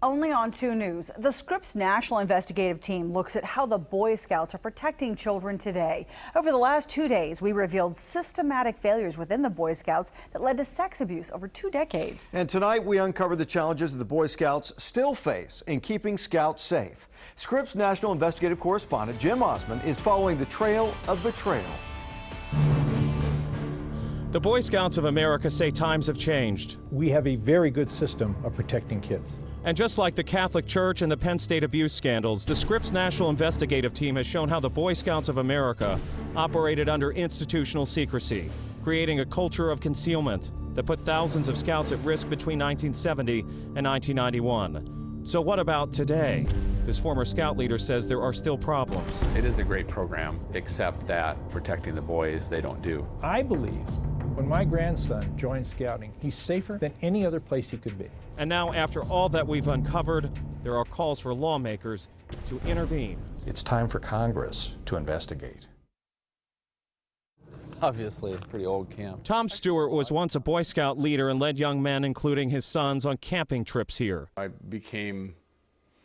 Only on 2 News, the Scripps National Investigative Team looks at how the Boy Scouts are protecting children today. Over the last 2 days, we revealed systematic failures within the Boy Scouts that led to sex abuse over 2 decades. And tonight, we uncover the challenges that the Boy Scouts still face in keeping Scouts safe. Scripps National Investigative Correspondent Jim Osmond is following the trail of betrayal. The Boy Scouts of America say times have changed. We have a very good system of protecting kids. And just like the Catholic Church and the Penn State abuse scandals, the Scripps National Investigative Team has shown how the Boy Scouts of America operated under institutional secrecy, creating a culture of concealment that put thousands of scouts at risk between 1970 and 1991. So what about today? This former scout leader says there are still problems. It is a great program, except that protecting the boys, they don't do. I believe when my grandson joined scouting, he's safer than any other place he could be. And now, after all that we've uncovered, there are calls for lawmakers to intervene. It's time for Congress to investigate. Obviously, a pretty old camp. Tom Stewart was once a Boy Scout leader and led young men, including his sons, on camping trips here. I became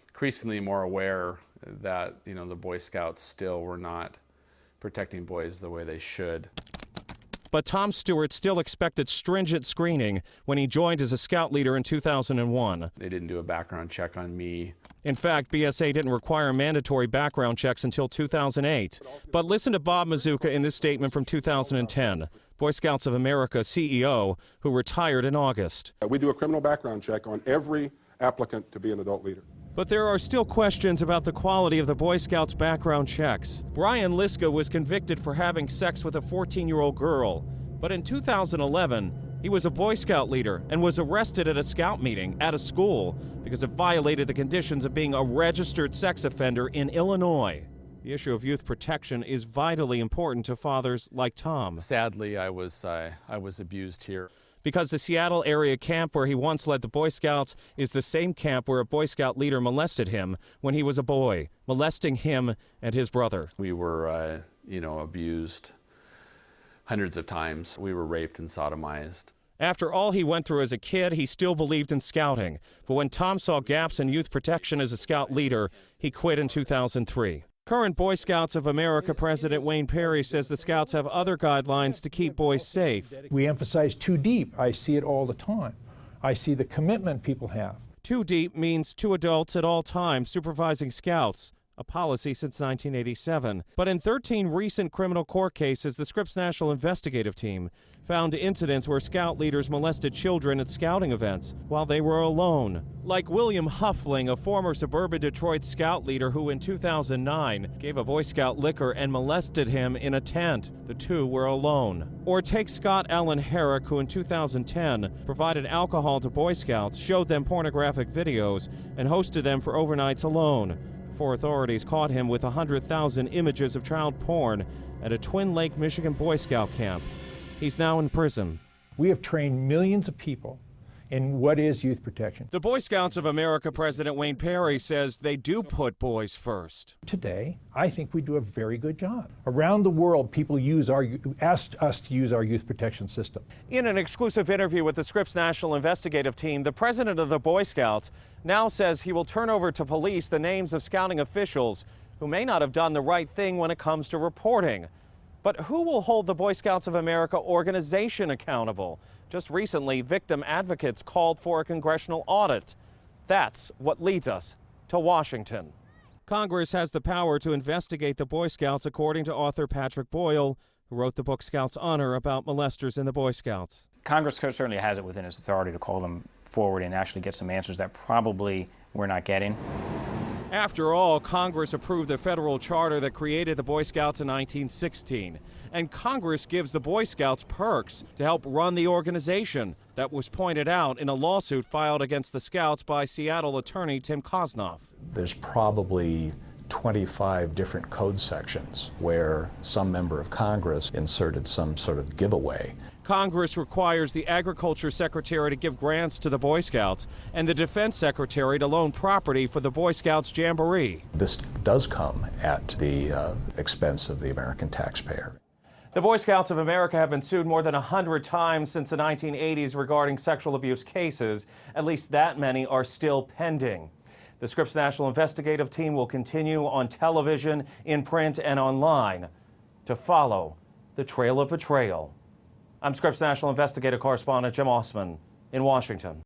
increasingly more aware that, the Boy Scouts still were not protecting boys the way they should. But Tom Stewart still expected stringent screening when he joined as a scout leader in 2001. They didn't do a background check on me. In fact, BSA didn't require mandatory background checks until 2008. But listen to Bob Mazuka in this statement from 2010, Boy Scouts of America CEO, who retired in August. We do a criminal background check on every applicant to be an adult leader. But there are still questions about the quality of the Boy Scouts background checks. Brian Liska was convicted for having sex with a 14-year-old girl. But in 2011, he was a Boy Scout leader and was arrested at a scout meeting at a school because it violated the conditions of being a registered sex offender in Illinois. The issue of youth protection is vitally important to fathers like Tom. Sadly, I was abused here. Because the Seattle area camp where he once led the Boy Scouts is the same camp where a Boy Scout leader molested him when he was a boy, molesting him and his brother. We were, abused hundreds of times. We were raped and sodomized. After all he went through as a kid, he still believed in scouting. But when Tom saw gaps in youth protection as a scout leader, he quit in 2003. Current Boy Scouts of America President Wayne Perry says the Scouts have other guidelines to keep boys safe. We emphasize too deep. I see it all the time. I see the commitment people have. Too deep means 2 adults at all times supervising Scouts, a policy since 1987. But in 13 recent criminal court cases, the Scripps National Investigative Team found incidents where scout leaders molested children at scouting events while they were alone. Like William Huffling, a former suburban Detroit scout leader who in 2009 gave a Boy Scout liquor and molested him in a tent. The 2 were alone. Or take Scott Allen Herrick, who in 2010 provided alcohol to Boy Scouts, showed them pornographic videos, and hosted them for overnights alone. Before authorities caught him with 100,000 images of child porn at a Twin Lake, Michigan Boy Scout camp. He's now in prison. We have trained millions of people in what is youth protection. The Boy Scouts of America President Wayne Perry says they do put boys first. Today, I think we do a very good job. Around the world, people asked us to use our youth protection system. In an exclusive interview with the Scripps National Investigative Team, the president of the Boy Scouts now says he will turn over to police the names of scouting officials who may not have done the right thing when it comes to reporting. But who will hold the Boy Scouts of America organization accountable? Just recently, victim advocates called for a congressional audit. That's what leads us to Washington. Congress has the power to investigate the Boy Scouts, according to author Patrick Boyle, who wrote the book Scouts Honor about molesters in the Boy Scouts. Congress certainly has it within its authority to call them forward and actually get some answers that probably we're not getting. After all, Congress approved the federal charter that created the Boy Scouts in 1916. And Congress gives the Boy Scouts perks to help run the organization. That was pointed out in a lawsuit filed against the Scouts by Seattle attorney Tim Kosnoff. There's probably 25 different code sections where some member of Congress inserted some sort of giveaway. Congress requires the Agriculture Secretary to give grants to the Boy Scouts and the Defense Secretary to loan property for the Boy Scouts Jamboree. This does come at the expense of the American taxpayer. The Boy Scouts of America have been sued more than 100 times since the 1980s regarding sexual abuse cases. At least that many are still pending. The Scripps National Investigative Team will continue on television, in print, and online to follow the trail of betrayal. I'm Scripps National Investigative Correspondent Jim Osman in Washington.